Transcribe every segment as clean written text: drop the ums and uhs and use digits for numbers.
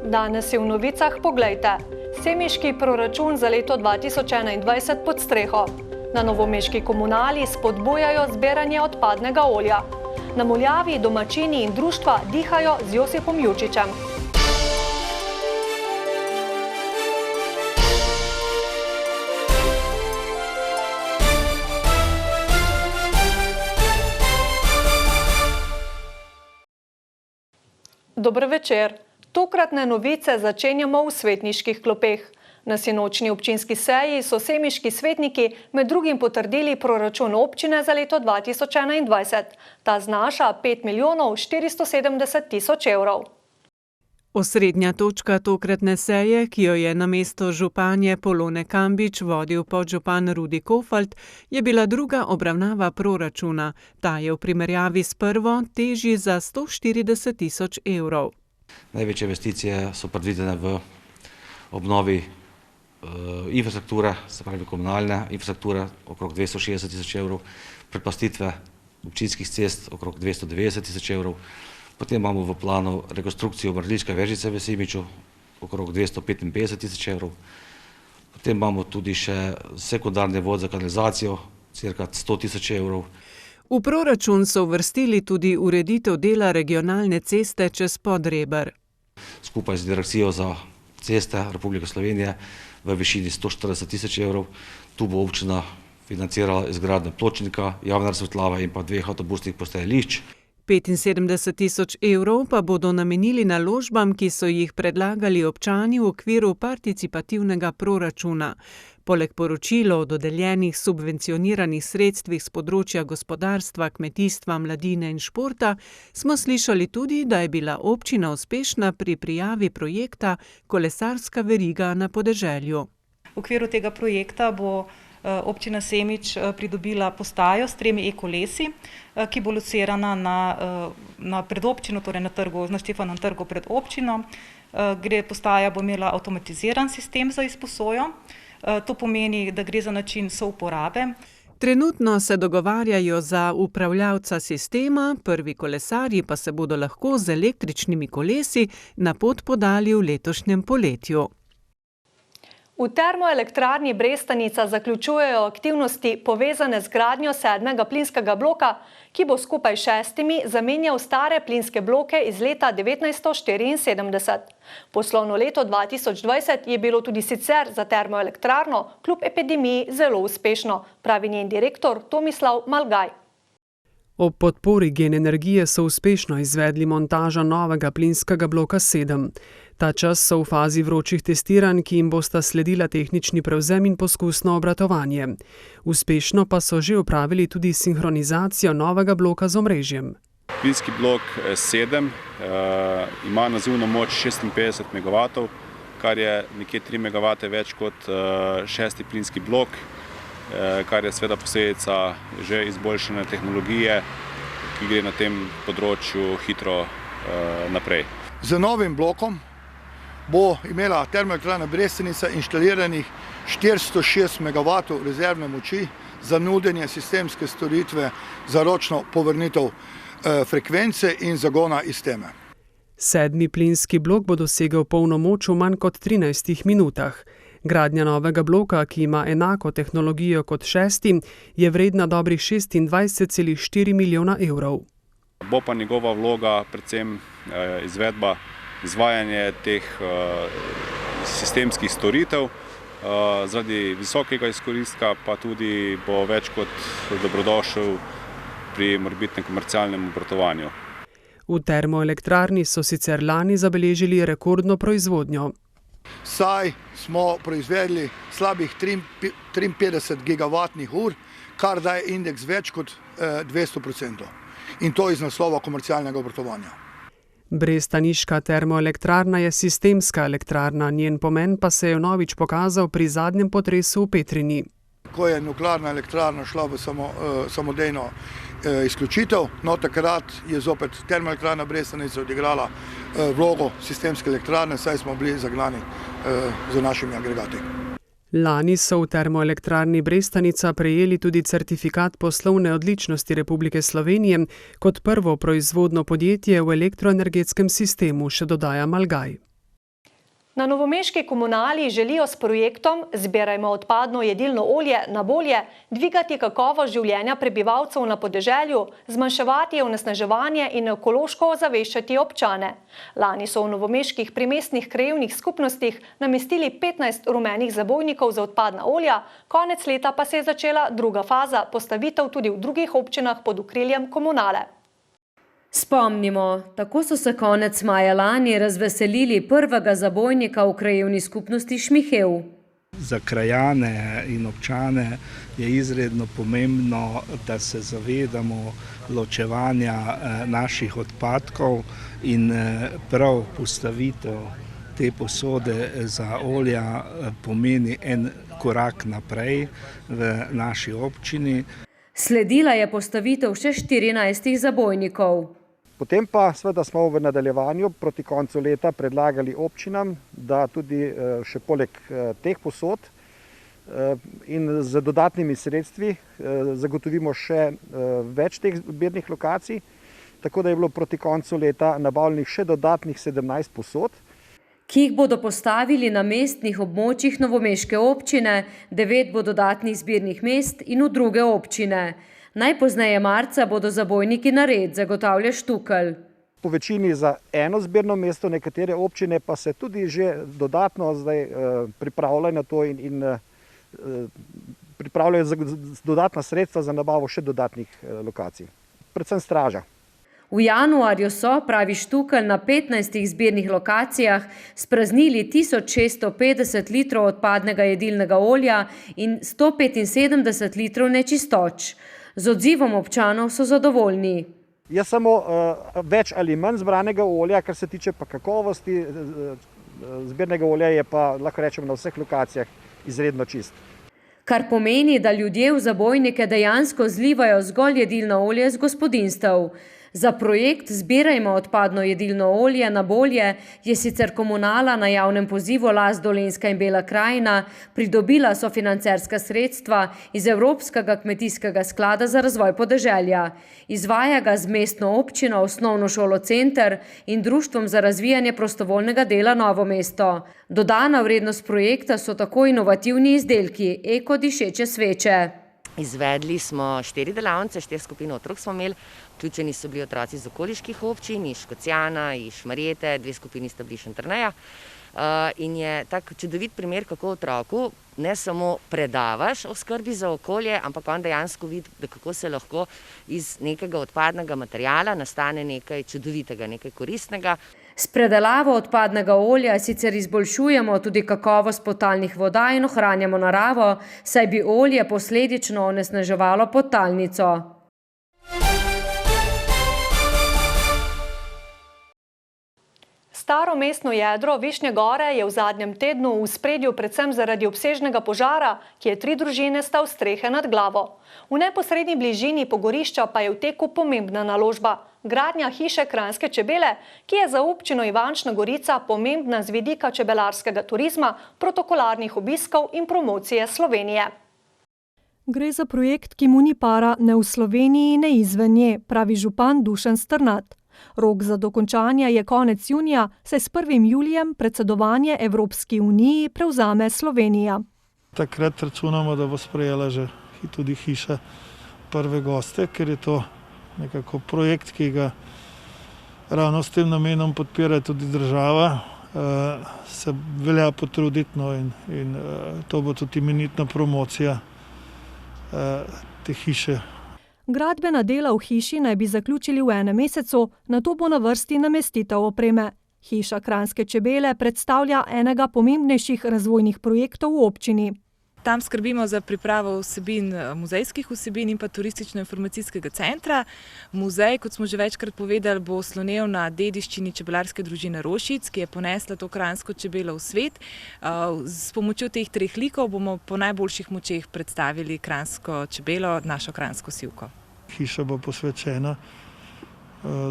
Danes je v novicah poglejte. Semiški proračun za leto 2021 pod streho. Na novomeški komunali spodbujajo zbiranje odpadnega olja. Na Muljavi domačini in društva dihajo z Josipom Jučičem. Dober večer. Tokratne novice začenjamo v svetniških klopeh. Na sinočni občinski seji so semiški svetniki med drugim potrdili proračun občine za leto 2021. Ta znaša 5.470.000 evrov. Osrednja točka tokratne seje, ki jo je namesto županje Polone Kambič vodil podžupan Rudi Kofalt, je bila druga obravnava proračuna. Ta je v primerjavi s prvo težji za 140.000 evrov. Največje investicije so predvidene v obnovi infrastrukture, se pravi komunalne infrastrukture, okrog 260.000 evrov, prepastitve občinskih cest okrog 290.000 evrov. Potem imamo v planu rekonstrukcijo Mrliške vežice v Semiču, okrog 255.000 evrov. Potem imamo tudi še sekundarni vod za kanalizacijo, cirka 100.000 evrov. V proračun so uvrstili tudi ureditev dela regionalne ceste čez Podreber. Skupaj z Direkcijo za ceste Republike Slovenije v višini 140.000 evrov. Tu bo občina financirala izgradnjo pločnika, javne razsvetljave in pa 2 avtobusnih postajališč. 75.000 evrov pa bodo namenili naložbam, ki so jih predlagali občani v okviru participativnega proračuna. Poleg poročil o dodeljenih subvencioniranih sredstvih s področja gospodarstva, kmetijstva, mladine in športa, smo slišali tudi, da je bila občina uspešna pri prijavi projekta Kolesarska veriga na podeželju. V okviru tega projekta bo občina Semič pridobila postajo s 3 e-kolesi, ki bo locirana na predobčino, torej na Štefanovem trgu pred občino. Postaja bo imela avtomatiziran sistem za izposojo. To pomeni, da gre za način souporabe. Trenutno se dogovarjajo za upravljavca sistema, prvi kolesarji pa se bodo lahko z električnimi kolesi na pot podali v letošnjem poletju. V termoelektrarni Brestanica zaključujejo aktivnosti povezane z gradnjo 7. plinskega bloka, ki bo skupaj 6 zamenjal stare plinske bloke iz leta 1974. Poslovno leto 2020 je bilo tudi sicer za termoelektrarno kljub epidemiji zelo uspešno, pravi njen direktor Tomislav Malgaj. Ob podpori Gen energije so uspešno izvedli montažo novega plinskega bloka 7. Ta čas so v fazi vročih testiranj, ki jim bosta sledila tehnični prevzem in poskusno obratovanje. Uspešno pa so že opravili tudi sinhronizacijo novega bloka z omrežjem. Plinski blok 7 ima nazivno moč 56 MW, kar je nekje 3 MW več kot 6. plinski blok, kar je seveda posledica že izboljšane tehnologije, ki gre na tem področju hitro naprej. Z novim blokom bo imela termoelektrarna Brestanica inštaliranih 406 MW rezervne moči za nudenje sistemske storitve za ročno povrnitev frekvence in zagona iz teme. 7. plinski blok bo dosegel polno moč v manj kot 13 minutah. Gradnja novega bloka, ki ima enako tehnologijo kot 6., je vredna dobrih 26,4 milijona evrov. Bo pa njegova vloga predvsem izvajanje teh sistemskih storitev, zaradi visokega izkoristka pa tudi bo več kot dobrodošel pri morebitnem komercialnem obratovanju. V termoelektrarni so sicer lani zabeležili rekordno proizvodnjo. Saj smo proizvedli slabih 53 gigavatnih ur, kar daje indeks več kot 200%. In to iz naslova komercialnega obratovanja. Brestaniška termoelektrarna je sistemska elektrarna, njen pomen pa se je vnovič pokazal pri zadnjem potresu v Petrini. Ko je nuklearna elektrarna šla v samodejno izključitev, takrat je zopet termoelektrarna Brestanica odigrala vlogo sistemske elektrarne, saj smo bili zagnani z našimi agregati. Lani so v termoelektrarni Brestanica prejeli tudi certifikat poslovne odličnosti Republike Slovenije kot prvo proizvodno podjetje v elektroenergetskem sistemu, še dodaja Malgaj. Na novomeški komunali želijo s projektom Zbirajmo odpadno jedilno olje na bolje dvigati kakovost življenja prebivalcev na podeželju, zmanjševati onesnaževanje in ekološko ozaveščati občane. Lani so v novomeških primestnih krajevnih skupnostih namestili 15 rumenih zabojnikov za odpadna olja, konec leta pa se je začela druga faza, postavitev tudi v drugih občinah pod okriljem komunale. Spomnimo, tako so se konec maja lani razveselili prvega zabojnika v krajevni skupnosti Šmihev. Za krajane in občane je izredno pomembno, da se zavedamo ločevanja naših odpadkov in prav postavitev te posode za olja pomeni en korak naprej v naši občini. Sledila je postavitev še 14 zabojnikov. Potem pa seveda smo v nadaljevanju proti koncu leta predlagali občinam, da tudi še poleg teh posod in z dodatnimi sredstvi zagotovimo še več teh zbirnih lokacij, tako da je bilo proti koncu leta nabavljenih še dodatnih 17 posod, ki jih bodo postavili na mestnih območjih novomeške občine, 9 bo dodatnih zbirnih mest in v druge občine. Najpozneje marca bodo zabojniki nared, zagotavlja Štukelj. Po večini za eno zbirno mesto, nekatere občine pa se tudi že dodatno zdaj pripravljajo na to in pripravljajo dodatna sredstva za nabavo še dodatnih lokacij, predvsem straža. V januarju so, pravi Štukelj, na 15 zbirnih lokacijah spraznili 1650 litrov odpadnega jedilnega olja in 175 litrov nečistoč. Z odzivom občanov so zadovoljni. Je samo več ali manj zbranega olja, kar se tiče pa kakovosti zbirnega olja, je pa, lahko rečemo, na vseh lokacijah izredno čist. Kar pomeni, da ljudje v zabojnike dejansko zlivajo zgolj jedilno olje z gospodinjstev. Za projekt Zbirajmo odpadno jedilno olje na bolje je sicer komunala na javnem pozivu Las Dolenjska in Bela krajina pridobila sofinancerska sredstva iz Evropskega kmetijskega sklada za razvoj podeželja. Izvaja ga z mestno občino, osnovno šolo Center in Društvom za razvijanje prostovoljnega dela Novo mesto. Dodana vrednost projekta so tako inovativni izdelki, eko dišeče sveče. Izvedli smo 4 delavnice, 4 skupine otrok smo imeli, vključeni so bili otroci iz okoliških občin, iz Škocjana, iz Šmarjete, 2 skupini sta bili iz Šentjerneja. In je tak čudovit primer, kako otroku ne samo predavaš o skrbi za okolje, ampak on dejansko vidi, kako se lahko iz nekega odpadnega materiala nastane nekaj čudovitega, nekaj koristnega. S predelavo odpadnega olja sicer izboljšujemo tudi kakovost podtalnih voda in ohranjamo naravo, saj bi olje posledično onesnaževalo podtalnico. Staro mestno jedro Višnje Gore je v zadnjem tednu v ospredju predvsem zaradi obsežnega požara, ki je 3 družine stal strehe nad glavo. V neposredni bližini pogorišča pa je v teku pomembna naložba. Gradnja hiše Kranjske čebele, ki je za občino Ivančna Gorica pomembna z vidika čebelarskega turizma, protokolarnih obiskov in promocije Slovenije. Gre za projekt, ki mu ni para ne v Sloveniji, ne izven nje, pravi župan Dušan Strnad. Rok za dokončanje je konec junija, saj s 1. julijem predsedovanje Evropski uniji prevzame Slovenija. Takrat računamo, da bo sprejela že tudi hiša prve goste, ker je to nekako projekt, ki ga ravno s tem namenom podpira tudi država. Se velja potruditi in to bo tudi imenitna promocija te hiše. Gradbena dela v hiši naj bi zaključili v 1 mesecu, nato bo na vrsti namestitev opreme. Hiša Kranjske čebele predstavlja enega pomembnejših razvojnih projektov v občini. Tam skrbimo za pripravo vsebin, muzejskih vsebin in pa turistično-informacijskega centra. Muzej, kot smo že večkrat povedali, bo slonel na dediščini čebelarske družine Rošic, ki je ponesla to kranjsko čebelo v svet. S pomočjo teh 3 likov bomo po najboljših močeh predstavili kranjsko čebelo, našo kranjsko sivko. Hiša bo posvečena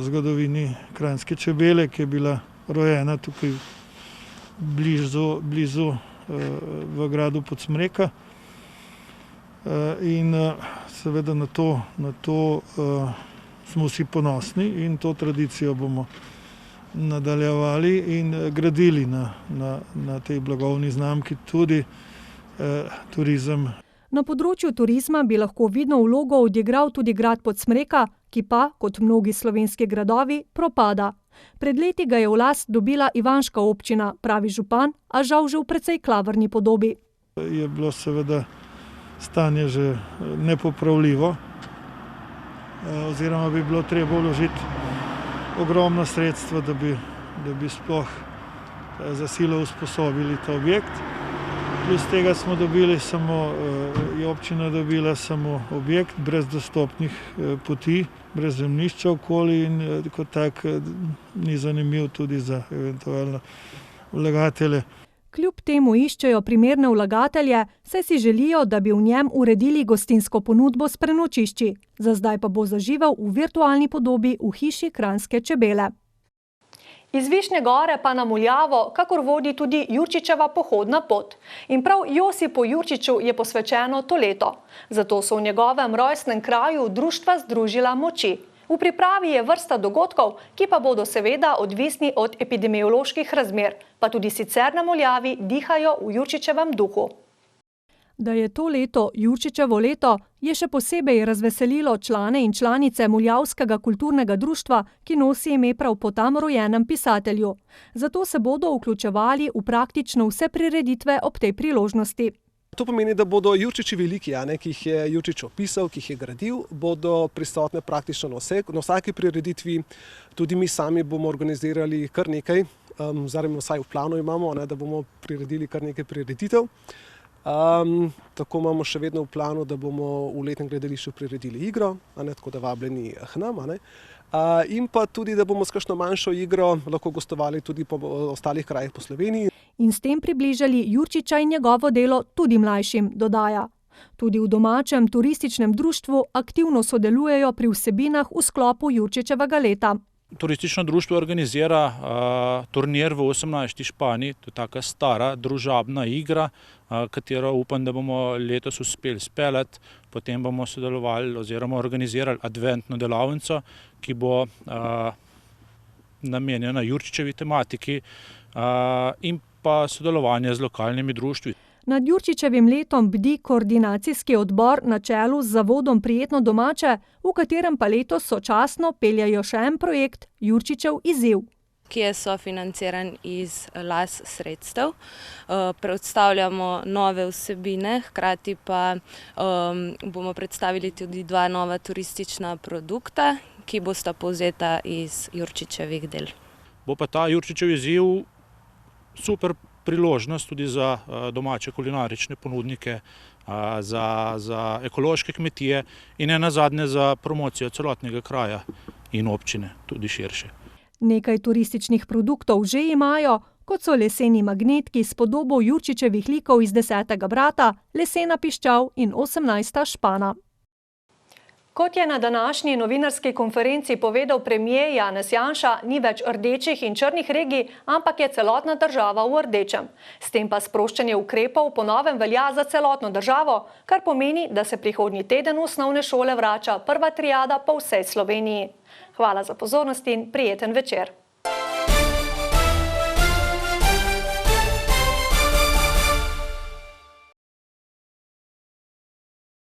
zgodovini kranjske čebele, ki je bila rojena tukaj blizu v gradu Podsmreka. In seveda na to smo vsi ponosni in to tradicijo bomo nadaljevali in gradili na tej blagovni znamki tudi turizem. Na področju turizma bi lahko vidno vlogo odigral tudi grad Podsmreka, ki pa, kot mnogi slovenski gradovi, propada. Pred leti ga je v last dobila ivanška občina, pravi župan, a žal že v precej klavrni podobi. Je bilo seveda stanje že nepopravljivo, oziroma bi bilo treba vložiti ogromno sredstva, da bi sploh za silo usposobili ta objekt. Plus tega smo dobili je občina dobila samo objekt brez dostopnih poti, brez zemljišča okoli in kot tak ni zanimiv tudi za eventualno vlagatelje. Kljub temu iščejo primerne vlagatelje, saj si želijo, da bi v njem uredili gostinsko ponudbo s prenočišči. Za zdaj pa bo zaživel v virtualni podobi v hiši Kranjske čebele. Iz Višnje Gore pa na Muljavo, kakor vodi tudi Jurčičeva pohodna pot. In prav Josipu Jurčiču je posvečeno to leto. Zato so v njegovem rojstnem kraju društva združila moči. V pripravi je vrsta dogodkov, ki pa bodo seveda odvisni od epidemioloških razmer, pa tudi sicer na Muljavi dihajo v Jurčičevem duhu. Da je to leto Jurčičevo leto, je še posebej razveselilo člane in članice Muljavskega kulturnega društva, ki nosi ime prav po tam rojenem pisatelju. Zato se bodo vključevali v praktično vse prireditve ob tej priložnosti. To pomeni, da bodo Jurčičevi liki, ki jih je Jurčič opisal, ki jih je gradil, bodo prisotne praktično na vsaki prireditvi. Tudi mi sami bomo organizirali kar nekaj, vsaj v planu imamo, da bomo priredili kar nekaj prireditev. Tako imamo še vedno v planu, da bomo v letnem gledališču priredili igro, tako da vabljeni k nam. In pa tudi, da bomo s kakšno manjšo igro lahko gostovali tudi po ostalih krajih po Sloveniji. In s tem približali Jurčiča in njegovo delo tudi mlajšim, dodaja. Tudi v domačem turističnem društvu aktivno sodelujejo pri vsebinah v sklopu Jurčičevega leta. Turistično društvo organizira turnir v 18. Španiji, to je taka stara družabna igra, katero upam, da bomo letos uspeli speljati. Potem bomo sodelovali oziroma organizirali adventno delavnico, ki bo namenjena Jurčičevi tematiki in pa sodelovanje z lokalnimi društvi. Nad Jurčičevim letom bdi koordinacijski odbor na čelu z zavodom Prijetno domače, v katerem pa letos sočasno peljajo še en projekt Jurčičev izziv. Ki je sofinanciran iz las sredstev. Predstavljamo nove vsebine, hkrati pa bomo predstavili tudi 2 nova turistična produkta, ki bosta povzeta iz Jurčičevih del. Bo pa ta Jurčičev izziv super priložnost tudi za domače kulinarične ponudnike, za ekološke kmetije in nenazadnje za promocijo celotnega kraja in občine, tudi širše. Nekaj turističnih produktov že imajo, kot so leseni magnetki s podobo Jurčičevih likov iz 10. brata, lesena piščal in 18. špana. Kot je na današnji novinarski konferenci povedal premier Janez Janša, ni več rdečih in črnih regij, ampak je celotna država v rdečem. S tem pa sproščanje ukrepov po novem velja za celotno državo, kar pomeni, da se prihodnji teden v osnovne šole vrača prva triada po vsej Sloveniji. Hvala za pozornost in prijeten večer.